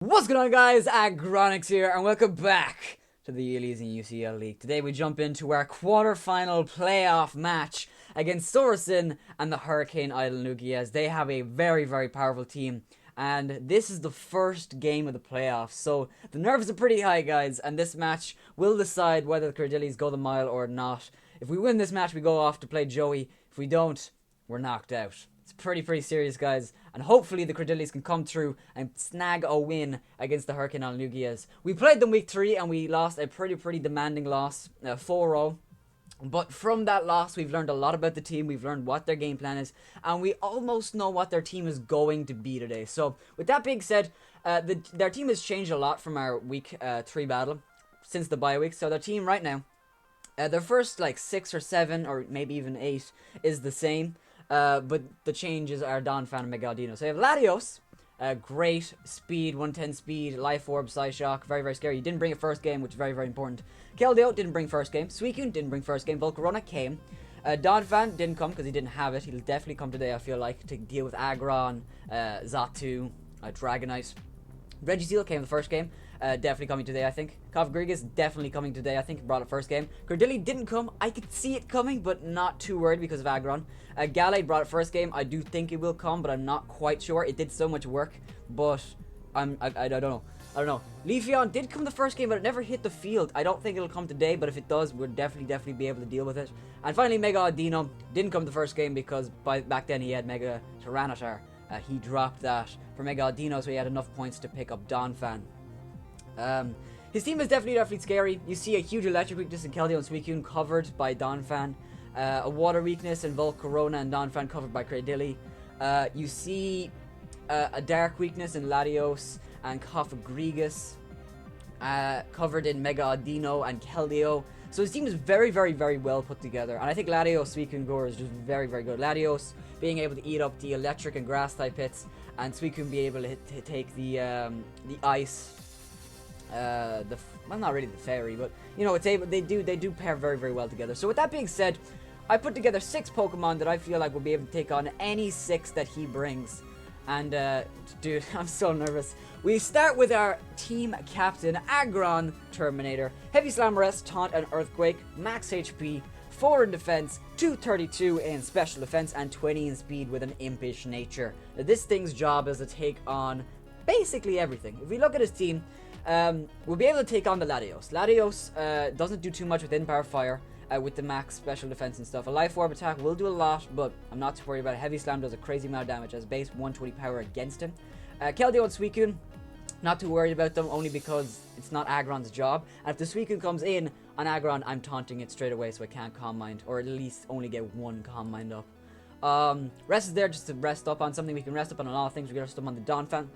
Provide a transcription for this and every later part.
What's going on, guys? Aggronix here, and welcome back to the ElysianUCL League. Today we jump into our quarter-final playoff match against Sorensen and the Hurricane Idol Lugias. They have a very, very powerful team, and this is the first game of the playoffs, so the nerves are pretty high, guys, and this match will decide whether the Cradillys go the mile or not. If we win this match, we go off to play Joey. If we don't, we're knocked out. It's pretty serious, guys, and hopefully the Cradillys can come through and snag a win against the Hurricane on Lugias. We played them week 3 and we lost a pretty demanding loss, 4-0. But from that loss, we've learned a lot about the team. We've learned what their game plan is, and we almost know what their team is going to be today. So, with that being said, their team has changed a lot from our week 3 battle since the bye week. So their team right now, their first like 6 or 7 or maybe even 8 is the same. But the changes are Donphan and Megadino. So you have Latios, great speed, 110 speed, Life Orb, Psyshock, very scary. He didn't bring it first game, which is very important. Keldeo didn't bring first game. Suicune didn't bring first game. Volcarona came. Donphan didn't come because he didn't have it. He'll definitely come today, I feel like, to deal with Aggron, Xatu, Dragonite. Registeel came the first game. Definitely coming today, I think. Grigus definitely coming today, I think. Brought it first game. Cradily didn't come. I could see it coming, but not too worried because of Aggron. Gallade brought it first game. I do think it will come, but I'm not quite sure. It did so much work, but I don't know. I don't know. Leafeon did come the first game, but it never hit the field. I don't think it'll come today, but if it does, we'll definitely be able to deal with it. And finally, Mega Dino didn't come the first game because back then he had Mega Tyranitar. He dropped that for Mega Dino, so he had enough points to pick up Donphan. His team is definitely scary. You see a huge electric weakness in Keldeo and Suicune covered by Donphan. A water weakness in Volcarona and Donphan covered by Cradily. You see a dark weakness in Latios and Grigus covered in Mega Dino and Keldeo. So his team is very well put together. And I think Latios Suicune Gore is just very good. Latios being able to eat up the electric and grass type hits, and Suicune be able to take the ice. Well, not really the fairy, but you know, they do pair very well together. So with that being said, I put together 6 Pokemon that I feel like will be able to take on any 6 that he brings. And dude, I'm so nervous. We start with our team captain, Aggron Terminator, Heavy Slam, Rest, Taunt, and Earthquake, max HP, 4 in defense, 232 in special defense, and 20 in speed with an impish nature. Now, this thing's job is to take on basically everything. If we look at his team, we'll be able to take on the Latios. Latios doesn't do too much with Power Fire with the max special defense and stuff. A Life Orb attack will do a lot, but I'm not too worried about it. Heavy Slam does a crazy amount of damage, has base 120 power against him. Keldeo and Suicune, not too worried about them, only because it's not Aggron's job. And if the Suicune comes in on Aggron, I'm taunting it straight away so I can't Calm Mind, or at least only get 1 Calm Mind up. Rest is there just to rest up on something. We can rest up on a lot of things. We can rest up on the Donphan,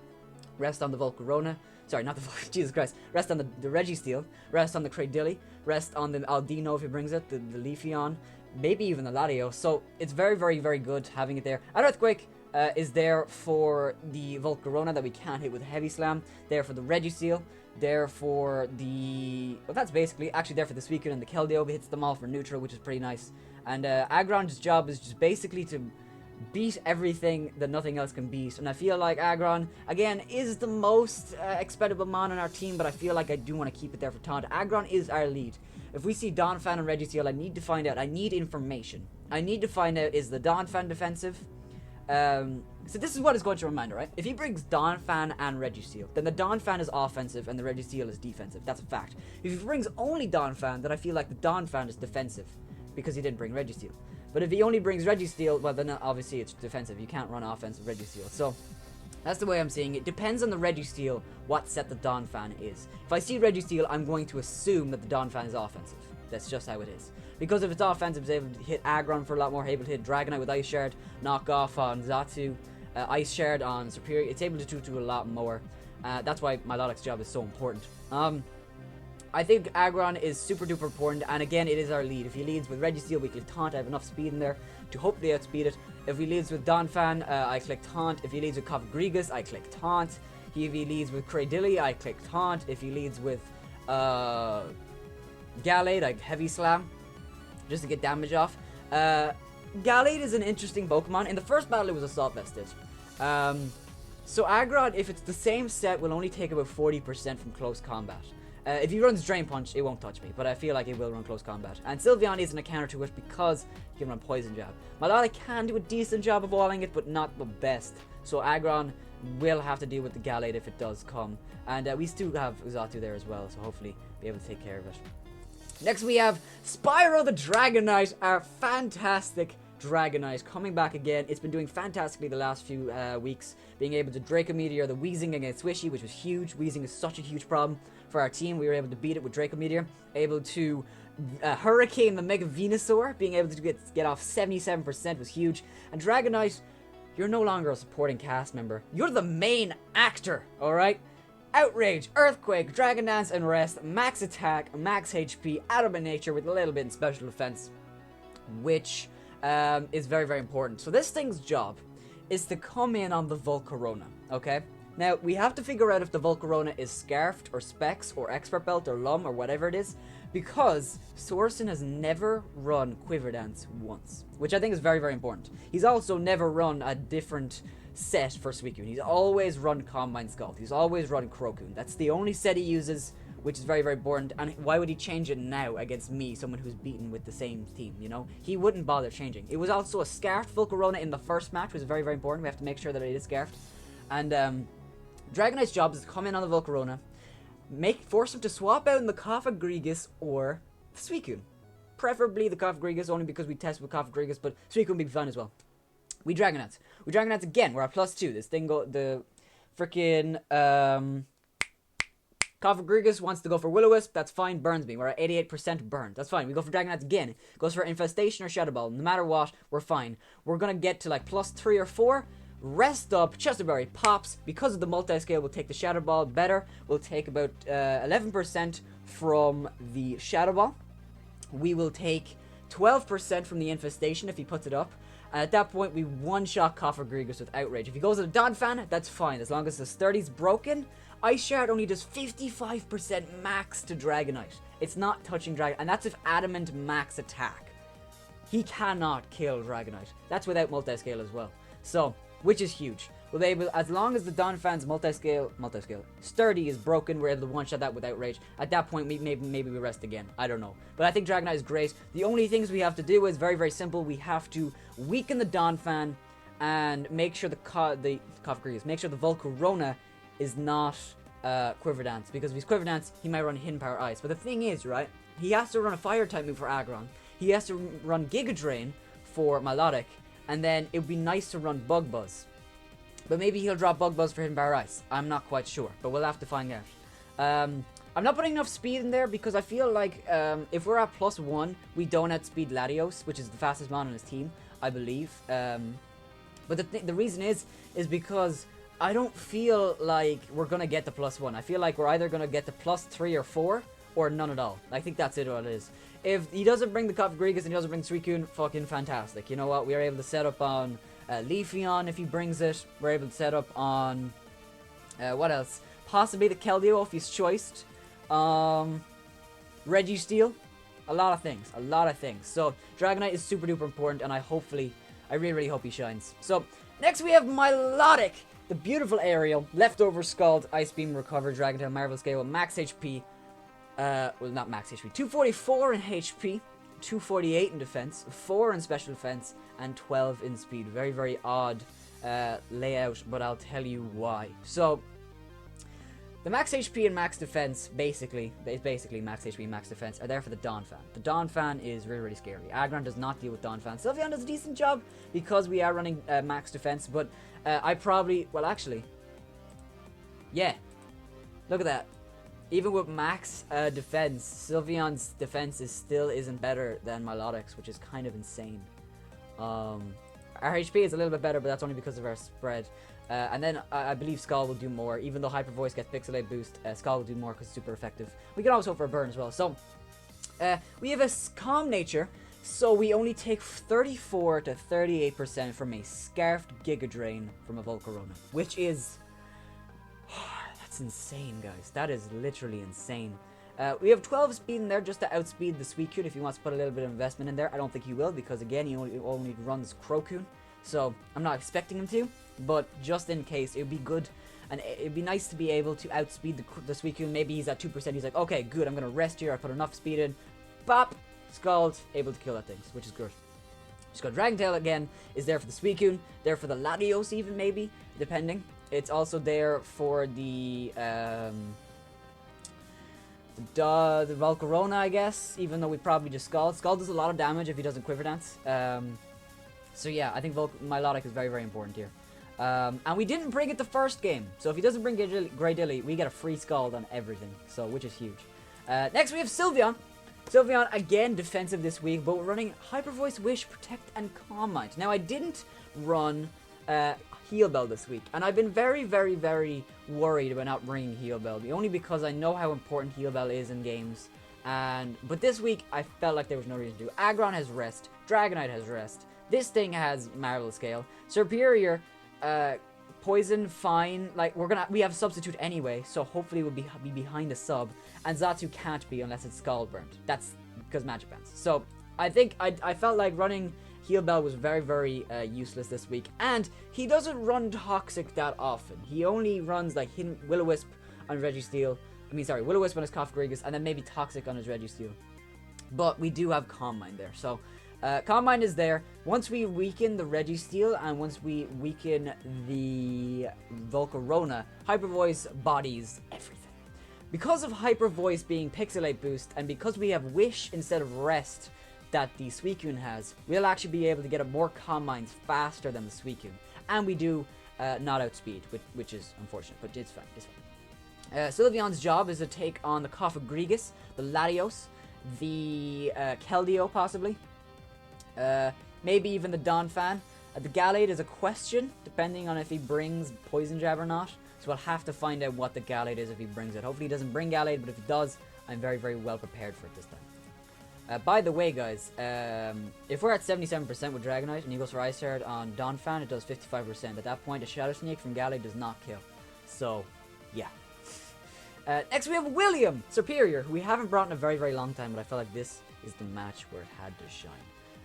rest on the Volcarona. Sorry, not the Jesus Christ. Rest on the Registeel. Rest on the Cradily. Rest on the Aldino if he brings it. The Leafeon. Maybe even the Latios. So it's very good having it there. And Earthquake is there for the Volcarona that we can't hit with Heavy Slam. There for the Registeel. There for the... Well, that's basically actually there for the Suicune and the Keldeo. Hits them all for neutral, which is pretty nice. And Aggron's job is just basically to beat everything that nothing else can beat. And I feel like Aggron, again, is the most expendable mon on our team, but I feel like I do want to keep it there for taunt. Aggron is our lead. If we see Donphan and Registeel, I need to find out. I need information. I need to find out, is the Donphan defensive? So this is what it's going to remind, right? If he brings Donphan and Registeel, then the Donphan is offensive and the Registeel is defensive. That's a fact. If he brings only Donphan, then I feel like the Donphan is defensive because he didn't bring Registeel. But if he only brings Registeel, well then obviously it's defensive. You can't run offensive Registeel. So that's the way I'm seeing it. Depends on the Registeel what set the Donphan is. If I see Registeel, I'm going to assume that the Donphan is offensive. That's just how it is. Because if it's offensive, it's able to hit Aggron for a lot more, able to hit Dragonite with Ice Shard, knock off on Xatu, Ice Shard on Superior. It's able to do a lot more. That's why Milotic's job is so important. I think Aggron is super duper important, and again, it is our lead. If he leads with Registeel, we click Taunt. I have enough speed in there to hopefully outspeed it. If he leads with Donphan, I click Taunt. If he leads with Grigus, I click Taunt. If he leads with Cradily, I click Taunt. If he leads with Gallade, I Heavy Slam, just to get damage off. Gallade is an interesting Pokemon. In the first battle, it was Assault Vested. So Aggron, if it's the same set, will only take about 40% from close combat. If he runs Drain Punch, it won't touch me, but I feel like it will run close combat. And Sylveon isn't a counter to it because he can run Poison Jab. Melodic can do a decent job of walling it, but not the best. So Aggron will have to deal with the Gallade if it does come. And we still have Uzatu there as well, so hopefully be able to take care of it. Next we have Spyro the Dragonite, our fantastic Dragonite, coming back again. It's been doing fantastically the last few weeks, being able to Draco Meteor the Weezing against Swishy, which was huge. Weezing is such a huge problem for our team. We were able to beat it with Draco Meteor, able to Hurricane the Mega Venusaur, being able to get off 77% was huge. And Dragonite, you're no longer a supporting cast member. You're the main actor, alright? Outrage, Earthquake, Dragon Dance, and Rest, max attack, max HP, out of my nature with a little bit in special defense, which is very, very important. So this thing's job is to come in on the Volcarona, okay? Now, we have to figure out if the Volcarona is Scarfed, or Specs, or Expert Belt, or Lum, or whatever it is, because Sorsen has never run Quiver Dance once, which I think is very, very important. He's also never run a different set for Suicune. He's always run Combine Scald. He's always run Crocoon. That's the only set he uses, which is very, very important. And why would he change it now against me, someone who's beaten with the same team, you know? He wouldn't bother changing. It was also a Scarfed Volcarona in the first match, which is very, very important. We have to make sure that it is Scarfed. And Dragonite's job is to come in on the Volcarona, force him to swap out in the Cofagrigus or the Suicune. Preferably the Cofagrigus, only because we test with Cofagrigus, but Suicune would be fine as well. We Dragon Dance. We Dragon Dance again. We're at +2. This thing the freaking Cofagrigus wants to go for Will-O-Wisp. That's fine. Burns me. We're at 88% burn. That's fine. We go for Dragon Dance again. Goes for Infestation or Shadow Ball. No matter what, we're fine. We're gonna get to like +3 or 4. Rest up. Chesterberry pops. Because of the multi-scale, we'll take the Shadow Ball better. We'll take about 11% from the Shadow Ball. We will take 12% from the Infestation if he puts it up. And at that point, we one-shot Cofagrigus with Outrage. If he goes at a Donphan, that's fine. As long as the Sturdy's broken, Ice Shard only does 55% max to Dragonite. It's not touching Dragon, and that's if Adamant max attack. He cannot kill Dragonite. That's without multi-scale as well. So, which is huge. We'll be able, as long as the Donphan's multi-scale, Sturdy is broken, we're able to one-shot that with Outrage. At that point, maybe we rest again. I don't know. But I think Dragonite is great. The only things we have to do is very, very simple. We have to weaken the Donphan and make sure make sure the Volcarona is not Quiver Dance. Because if he's Quiver Dance, he might run Hidden Power Ice. But the thing is, right, he has to run a Fire-type move for Aggron. He has to run Giga Drain for Melodic. And then it would be nice to run Bug Buzz. But maybe he'll drop Bug Buzz for Hidden Power Ice. I'm not quite sure, but we'll have to find out. I'm not putting enough speed in there because I feel like if we're at +1, we don't outspeed Latios, which is the fastest man on his team, I believe. But the reason is because I don't feel like we're going to get to +1. I feel like we're either going to get to +3 or 4 or none at all. I think that's what it is. If he doesn't bring the Cofagrigus and he doesn't bring Suicune, fucking fantastic. You know what? We are able to set up on Leafeon if he brings it. We're able to set up on what else? Possibly the Keldeo if he's choiced. Registeel. A lot of things. So Dragonite is super duper important, and I really, really hope he shines. So next we have Milotic, the beautiful aerial, leftover Scald, Ice Beam, Recover, Dragon Tail, Marvel Scale with max HP. Well, not max HP. 244 in HP, 248 in defense, 4 in special defense, and 12 in speed. Very, very odd layout, but I'll tell you why. So, the max HP and max defense, basically max HP and max defense, are there for the Donphan. The Donphan is really, really scary. Aggron does not deal with Donphan. Sylveon does a decent job because we are running max defense, but yeah. Look at that. Even with max defense, Sylveon's defense isn't better than Melodic's, which is kind of insane. Our HP is a little bit better, but that's only because of our spread. And then I believe Skull will do more. Even though Hyper Voice gets Pixelate Boost, Skull will do more because it's super effective. We can also hope for a burn as well. So, we have a Calm Nature, so we only take 34 to 38% from a Scarfed Giga Drain from a Volcarona, which is... That's insane, guys. That is literally insane. We have 12 speed in there just to outspeed the Suicune if he wants to put a little bit of investment in there. I don't think he will because, again, he only runs Crocoon. So, I'm not expecting him to. but just in case, it would be good. And it'd be nice to be able to outspeed the Suicune. Maybe he's at 2%. He's like, okay, good, I'm going to rest here. I put enough speed in. Bop! Scald. Able to kill that thing, which is good. Just got Dragon Tail again. Is there for the Suicune. There for the Latios even, maybe. Depending. It's also there for the Volcarona, I guess. Even though we probably just Scald. Scald does a lot of damage if he doesn't Quiver Dance. So yeah, I think Milotic is very, very important here. And we didn't bring it the first game. So if he doesn't bring Cradily, we get a free Scald on everything. So, which is huge. Next we have Sylveon. Sylveon, again, defensive this week, but we're running Hyper Voice, Wish, Protect, and Calm Mind. Now, I didn't run Heal Bell this week, and I've been very, very, very worried about not bringing Heal Bell, only because I know how important Heal Bell is in games. But this week, I felt like there was no reason to. Aggron has Rest. Dragonite has Rest. This thing has Marvel Scale. Superior, Poison, fine. Like, we have Substitute anyway, so hopefully we'll be behind a sub. And Zatsu can't be unless it's Scald Burnt. That's because Magic Bands. So, I think I felt like running Heal Bell was very, very useless this week. And he doesn't run Toxic that often. He only runs, like, Will-O-Wisp on Registeel. Will-O-Wisp on his Cofagrigus, and then maybe Toxic on his Registeel. But we do have Calm Mind there, so... Calm Mind is there. Once we weaken the Registeel and once we weaken the Volcarona, Hyper Voice bodies everything. Because of Hyper Voice being Pixelate Boost and because we have Wish instead of Rest that the Suicune has, we'll actually be able to get more Calm Minds faster than the Suicune. And we do not outspeed, which is unfortunate, but it's fine. It's fine. Sylveon's job is to take on the Cofagrigus, the Latios, the Keldeo possibly. Maybe even the Donphan. The Gallade is a question, depending on if he brings Poison Jab or not. So we'll have to find out what the Gallade is if he brings it. Hopefully he doesn't bring Gallade, but if he does, I'm very, very well prepared for it this time. By the way, guys, if we're at 77% with Dragonite and he goes for Ice Shard on Donphan, it does 55%. At that point, a Shadow Sneak from Gallade does not kill. So, yeah. Next we have William Superior, who we haven't brought in a very, very long time, but I felt like this is the match where it had to shine.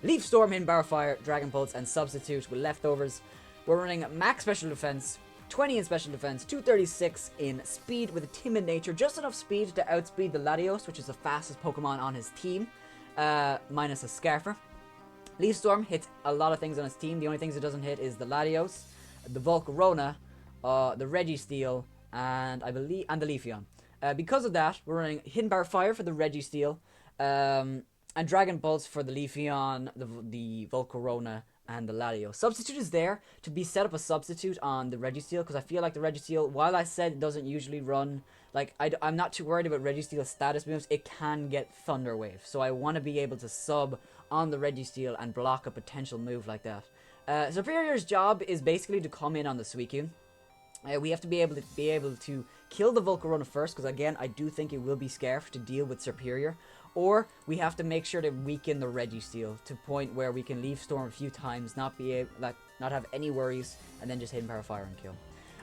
Leaf Storm, Hidden Power Fire, Dragon Pulse, and Substitute with leftovers. We're running Max Special Defense, 20 in Special Defense, 236 in Speed with a Timid Nature. Just enough speed to outspeed the Latios, which is the fastest Pokemon on his team, minus a Scarfer. Leaf Storm hits a lot of things on his team. The only things it doesn't hit is the Latios, the Volcarona, the Registeel, and I believe, and the Leafeon. Because of that, we're running Hidden Power Fire for the Registeel, and Dragon Pulse for the Leafeon, the Volcarona, and the Latios. Substitute is there to be set up a substitute on the Registeel, because I feel like the Registeel, while I said it doesn't usually run, like, I'm not too worried about Registeel's status moves, it can get Thunder Wave. So I want to be able to sub on the Registeel and block a potential move like that. Superior's job is basically to come in on the Suicune. We have to be able to kill the Volcarona first, because again, I do think it will be scarce to deal with Superior. Or we have to make sure to weaken the Registeel to a point where we can Leaf Storm a few times, not have any worries, and then just Hidden Power Fire and kill.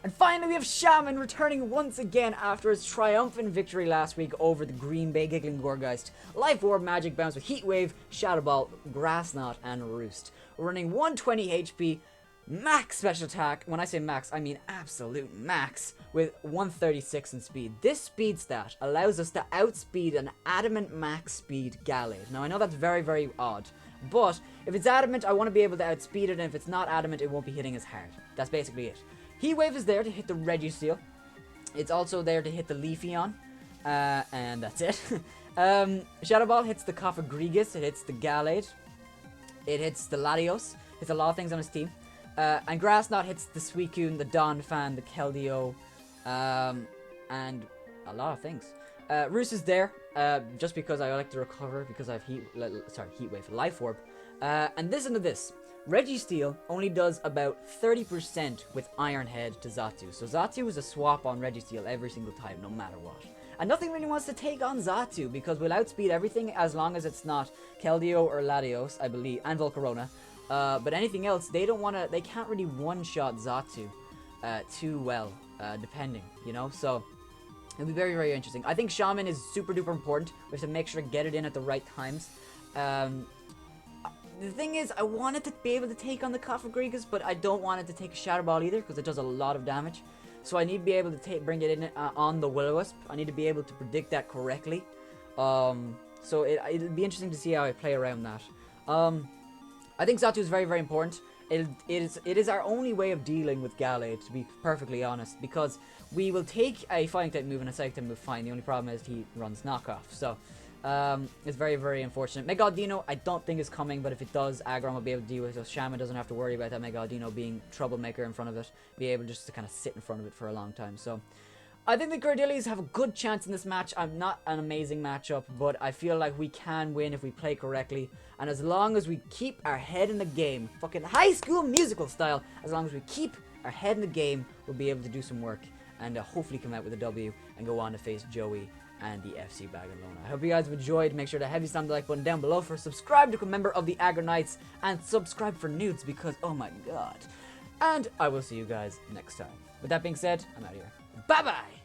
And finally, we have Shaman returning once again after his triumphant victory last week over the Green Bay Giggling Gorgeist. Life Orb, Magic Bounce with Heat Wave, Shadow Ball, Grass Knot, and Roost. We're running 120 HP, max special attack. When I say max, I mean absolute max, with 136 in speed. This speed stat allows us to outspeed an Adamant max speed Gallade. Now, I know that's very, very odd, but if it's Adamant, I want to be able to outspeed it, and if it's not Adamant, it won't be hitting as hard. That's basically it. Heat Wave is there to hit the Registeel. It's also there to hit the Leafeon, and that's it. Shadow Ball hits the Cofagrigus, it hits the Gallade, it hits the Latios, hits a lot of things on his team. And Grass Knot hits the Suicune, the Donphan, the Keldeo, and a lot of things. Roost is there, just because I like to recover, because I have Heat Wave, Life Orb. And listen to this. Registeel only does about 30% with Iron Head to Zatsu. So Zatsu is a swap on Registeel every single time, no matter what. And nothing really wants to take on Zatsu, because we'll outspeed everything as long as it's not Keldeo or Latios, I believe, and Volcarona. But anything else, they can't really one-shot Zatsu too well, depending, you know? So, it'll be very, very interesting. I think Shaman is super duper important. We have to make sure to get it in at the right times. the thing is, I wanted to be able to take on the Cofagrigus, but I don't want it to take a Shatter Ball either, because it does a lot of damage. So I need to be able to bring it in on the Will-O-Wisp. I need to be able to predict that correctly. So it'll be interesting to see how I play around that. I think Xatu is very, very important. It is our only way of dealing with Gallade, to be perfectly honest, because we will take a Fighting type move and a Psychic type move fine. The only problem is he runs knockoff. So it's very, very unfortunate. Megalodino, I don't think is coming, but if it does, Aggron will be able to deal with it. So Shaman doesn't have to worry about that Megalodino being troublemaker in front of it. Be able just to kind of sit in front of it for a long time. So I think the Cradillys have a good chance in this match. I'm not an amazing matchup, but I feel like we can win if we play correctly. And as long as we keep our head in the game, fucking High School Musical style, as long as we keep our head in the game, we'll be able to do some work and hopefully come out with a W and go on to face Joey and the FC Bag alone. I hope you guys have enjoyed. Make sure to heavy slam the like button down below, for subscribe to become a member of the Aggronix, and subscribe for nudes, because oh my god. And I will see you guys next time. With that being said, I'm out of here. Bye bye.